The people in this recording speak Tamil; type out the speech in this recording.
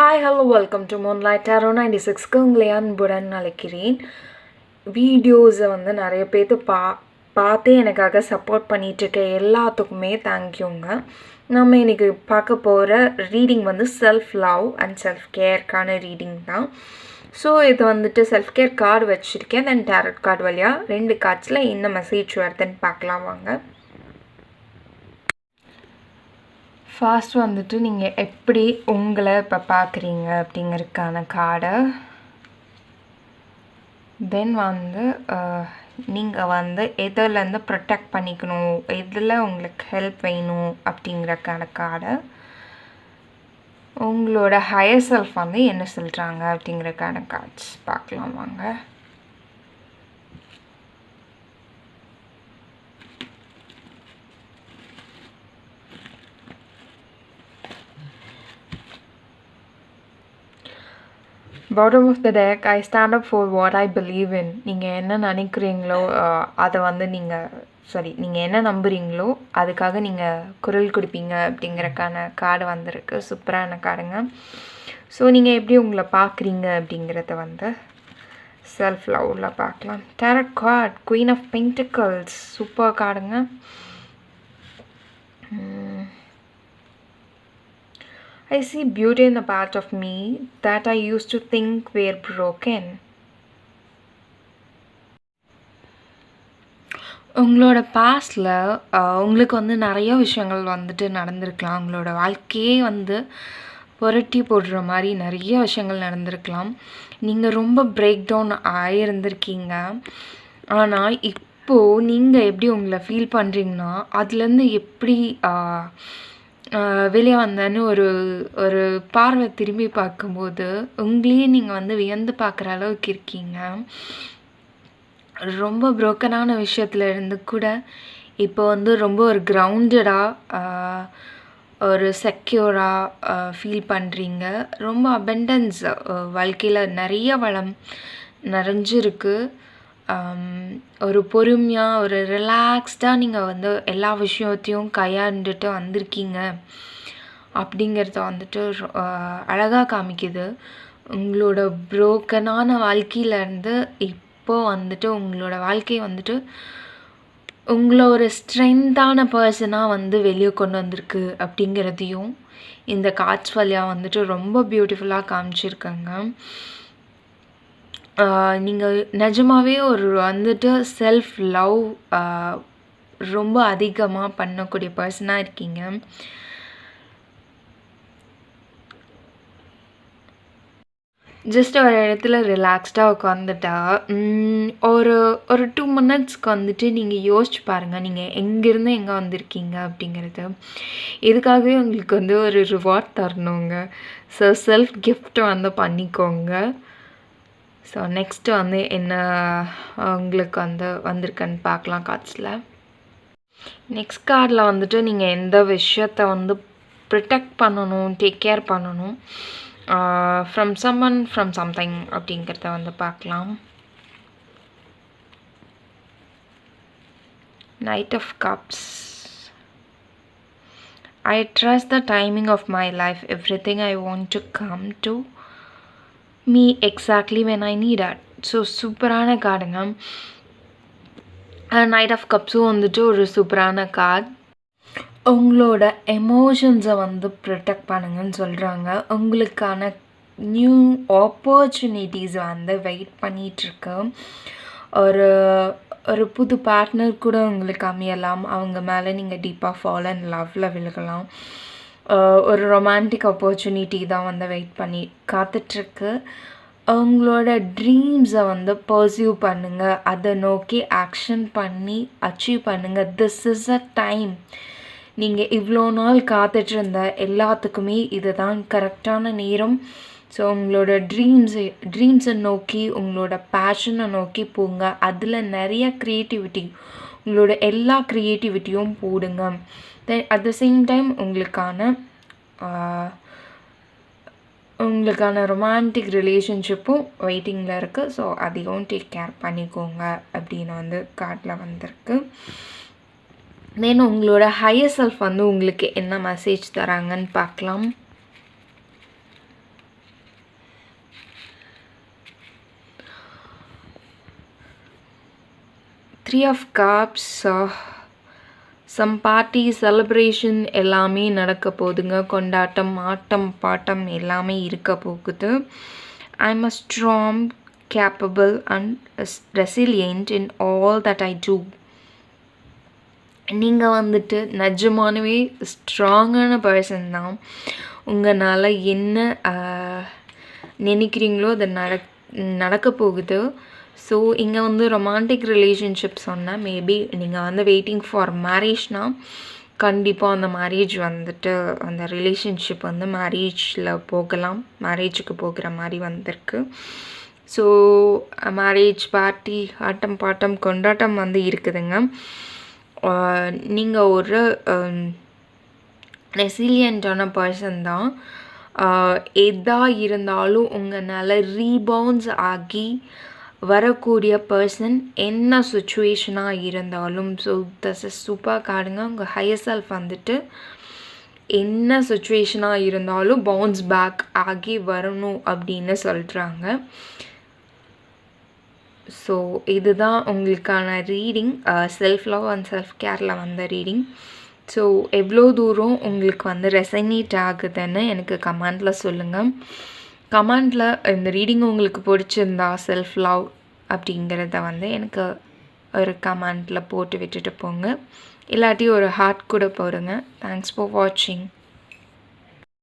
Hi hello welcome to Moonlight Tarot 96க்கு உங்களை அன்புடன் அழைக்கிறேன். வீடியோஸை நிறைய பேர்த்து பார்த்து எனக்காக சப்போர்ட் பண்ணிகிட்ருக்க எல்லாத்துக்குமே தேங்க்யூங்க. நம்ம இன்றைக்கி பார்க்க போகிற reading self love and self கேர்க்கான ரீடிங் தான். ஸோ இது செல்ஃப் கேர் கார்டு வச்சுருக்கேன். தென் டேரட் கார்டு வழியாக 2 கார்ட்ஸில் என்ன மெசேஜ் வருதுன்னு பார்க்கலாம் வாங்க. ஃபர்ஸ்ட் நீங்கள் எப்படி உங்களை இப்போ பார்க்குறீங்க அப்படிங்கிறதுக்கான கார்டை, தென் நீங்கள் எதுலேருந்து ப்ரொடெக்ட் பண்ணிக்கணும், எதில் உங்களுக்கு ஹெல்ப் வேணும் அப்படிங்கிறக்கான கார்டை, உங்களோட ஹையர் செல்ஃப் என்ன சொல்கிறாங்க அப்படிங்கிறக்கான கார்ட்ஸ் பார்க்கலாம் வாங்க. Bottom of the deck, I stand up for what I believe in. நீங்கள் என்ன நினைக்கிறீங்களோ அதை நீங்கள் என்ன நம்புகிறீங்களோ அதுக்காக நீங்கள் குரல் கொடுப்பீங்க அப்படிங்கிறக்கான கார்டு வந்திருக்கு. சூப்பரான கார்டுங்க. ஸோ நீங்கள் எப்படி உங்களை பார்க்குறீங்க அப்படிங்கிறத செல்ஃப் லவ்வில் பார்க்கலாம். Tarot card, queen of pentacles, super கார்டுங்க. I see beauty in the part of me that I used to think were broken. உங்களோட பாஸ்டில் உங்களுக்கு நிறைய விஷயங்கள் நடந்திருக்கலாம். உங்களோட வாழ்க்கையே புரட்டி போடுற மாதிரி நிறைய விஷயங்கள் நடந்திருக்கலாம். நீங்கள் ரொம்ப பிரேக் டவுன் ஆகியிருந்திருக்கீங்க. ஆனால் இப்போது நீங்கள் எப்படி உங்களை ஃபீல் பண்ணுறீங்கன்னா அதுலேருந்து எப்படி வெளியே வந்தேன்னு ஒரு பார்வை திரும்பி பார்க்கும்போது உங்களையே நீங்கள் வியந்து பார்க்குற அளவுக்கு இருக்கீங்க. ரொம்ப புரோக்கனான விஷயத்தில் இருந்து கூட இப்போ ரொம்ப ஒரு கிரவுண்டடாக ஒரு செக்யூராக ஃபீல் பண்ணுறீங்க. ரொம்ப அபெண்டன்ஸ், வாழ்க்கையில் நிறைய வளம் நிறைஞ்சிருக்கு. ஒரு பொறுமையாக ஒரு ரிலாக்ஸ்டாக நீங்கள் எல்லா விஷயத்தையும் கையாண்டுட்டு வந்திருக்கீங்க அப்படிங்கிறத அழகாக காமிக்குது. உங்களோட புரோக்கனான வாழ்க்கையிலேருந்து இப்போது உங்களோட வாழ்க்கை உங்களை ஒரு ஸ்ட்ரென்த்தான பர்சனாக வெளியே கொண்டு வந்திருக்கு அப்படிங்கிறதையும் இந்த கார்ட்ஸ் வழியாக ரொம்ப பியூட்டிஃபுல்லாக காமிச்சிருக்காங்க. நீங்கள் நிஜமாகவே ஒரு செல்ஃப் லவ் ரொம்ப அதிகமாக பண்ணக்கூடிய பர்சனாக இருக்கீங்க. ஜஸ்ட் ஒரு இடத்துல ரிலாக்ஸ்டாக உட்காந்துட்டா ஒரு 2 மினிட்ஸ்க்கு நீங்கள் யோசிச்சு பாருங்கள், நீங்கள் எங்கேருந்து எங்கே வந்திருக்கீங்க அப்படிங்கிறது. இதுக்காகவே உங்களுக்கு ஒரு ரிவார்ட் தரணுங்க. ஸோ செல்ஃப் கிஃப்ட் பண்ணிக்கோங்க. ஸோ நெக்ஸ்ட்டு என்ன உங்களுக்கு வந்திருக்குன்னு பார்க்கலாம் கார்ட்ஸில். நெக்ஸ்ட் கார்டில் நீங்கள் எந்த விஷயத்தை ப்ரொடெக்ட் பண்ணணும், டேக் கேர் பண்ணணும், ஃப்ரம் சம்மன் ஃப்ரம் சம்திங் அப்படிங்கிறத பார்க்கலாம். Knight of cups, I trust the timing of my life. Everything I want to come to me exactly when I need it. So சூப்பரான கார்டுங்க. நைட் ஆஃப் கப்ஸும் ஒரு சூப்பரான கார்டு. உங்களோட எமோஷன்ஸை ப்ரொடெக்ட் பண்ணுங்கன்னு சொல்கிறாங்க. உங்களுக்கான நியூ ஆப்பர்ச்சுனிட்டிஸ் வெயிட் பண்ணிகிட்ருக்கு. ஒரு புது பார்ட்னர் கூட உங்களுக்கு அமையலாம். அவங்க மேலே நீங்கள் டீப்பாக ஃபால் அண்ட் லவ்வில் விழுகலாம். ஒரு ரொமான்டிக் ஆப்பர்ச்சுனிட்டி தான் வெயிட் பண்ணி காத்துட்ருக்கு. உங்களோட ட்ரீம்ஸை பர்சியூ பண்ணுங்கள். அதை நோக்கி ஆக்ஷன் பண்ணி அச்சீவ் பண்ணுங்கள். This is a time. நீங்கள் இவ்வளோ நாள் காத்துட்ருந்த எல்லாத்துக்குமே இது தான் கரெக்டான நேரம். ஸோ உங்களோட ட்ரீம்ஸை நோக்கி, உங்களோட பேஷனை நோக்கி போங்க. அதில் நிறைய க்ரியேட்டிவிட்டி, உங்களோட எல்லா க்ரியேட்டிவிட்டியும் போடுங்க. தென் அட் த சேம் டைம் உங்களுக்கான ரொமான்டிக் ரிலேஷன்ஷிப்பும் வெயிட்டிங்கில் இருக்குது. ஸோ அதையும் டேக் கேர் பண்ணிக்கோங்க அப்படின்னு கார்டில் வந்திருக்கு. தென் உங்களோட ஹையர் செல்ஃப் உங்களுக்கு என்ன மெசேஜ் தராங்கன்னு பார்க்கலாம். Three of cups, some party celebration எல்லாமே நடக்க போகுதுங்க. கொண்டாட்டம், ஆட்டம், பாட்டம் எல்லாமே இருக்க போகுது. I am a strong, capable and resilient in all that I do. நீங்கள் வந்துட்டு நிஜமானவே ஸ்ட்ராங்கான பர்சன் தான். உங்களால் என்ன நினைக்கிறீங்களோ அது நடக்க போகுது. ஸோ இங்கே வந்து ரொமான்டிக் ரிலேஷன்ஷிப் சொன்னால் மேபி நீங்கள் வந்து வெயிட்டிங் ஃபார் மேரேஜ்னால் கண்டிப்பாக அந்த மேரேஜ் வந்துட்டு அந்த ரிலேஷன்ஷிப் வந்து மேரேஜில் போகலாம், மேரேஜுக்கு போகிற மாதிரி வந்திருக்கு. ஸோ மேரேஜ் பார்ட்டி, ஆட்டம் பாட்டம் கொண்டாட்டம் வந்து இருக்குதுங்க. நீங்கள் ஒரு ரெசிலியண்ட்டான பர்சன் தான். எதாக இருந்தாலும் உங்களால் ரீபவுன்ஸ் ஆகி வரக்கூடிய பர்சன், என்ன சுச்சுவேஷனாக இருந்தாலும். ஸோ தஸ் இஸ் சூப்பர் கார்டுங்க. உங்கள் ஹையர் செல்ஃப் வந்துட்டு என்ன சுச்சுவேஷனாக இருந்தாலும் பவுன்ஸ் பேக் ஆகி வரணும் அப்படின்னு சொல்கிறாங்க. ஸோ இதுதான் உங்களுக்கான reading, self love and self கேரில் வந்த ரீடிங். ஸோ எவ்வளோ தூரம் உங்களுக்கு வந்து ரெசனேட் ஆகுதுன்னு எனக்கு கமெண்டில் சொல்லுங்கள். கமெண்டில் இந்த ரீடிங் உங்களுக்கு பிடிச்சிருந்தா செல்ஃப் லவ் அப்படிங்கிறத வந்து எனக்கு ஒரு கமெண்டில் போட்டு விட்டுட்டு போங்க. இல்லாட்டி ஒரு ஹார்ட் கூட போடுங்க. தேங்க்ஸ் ஃபார் வாட்சிங்.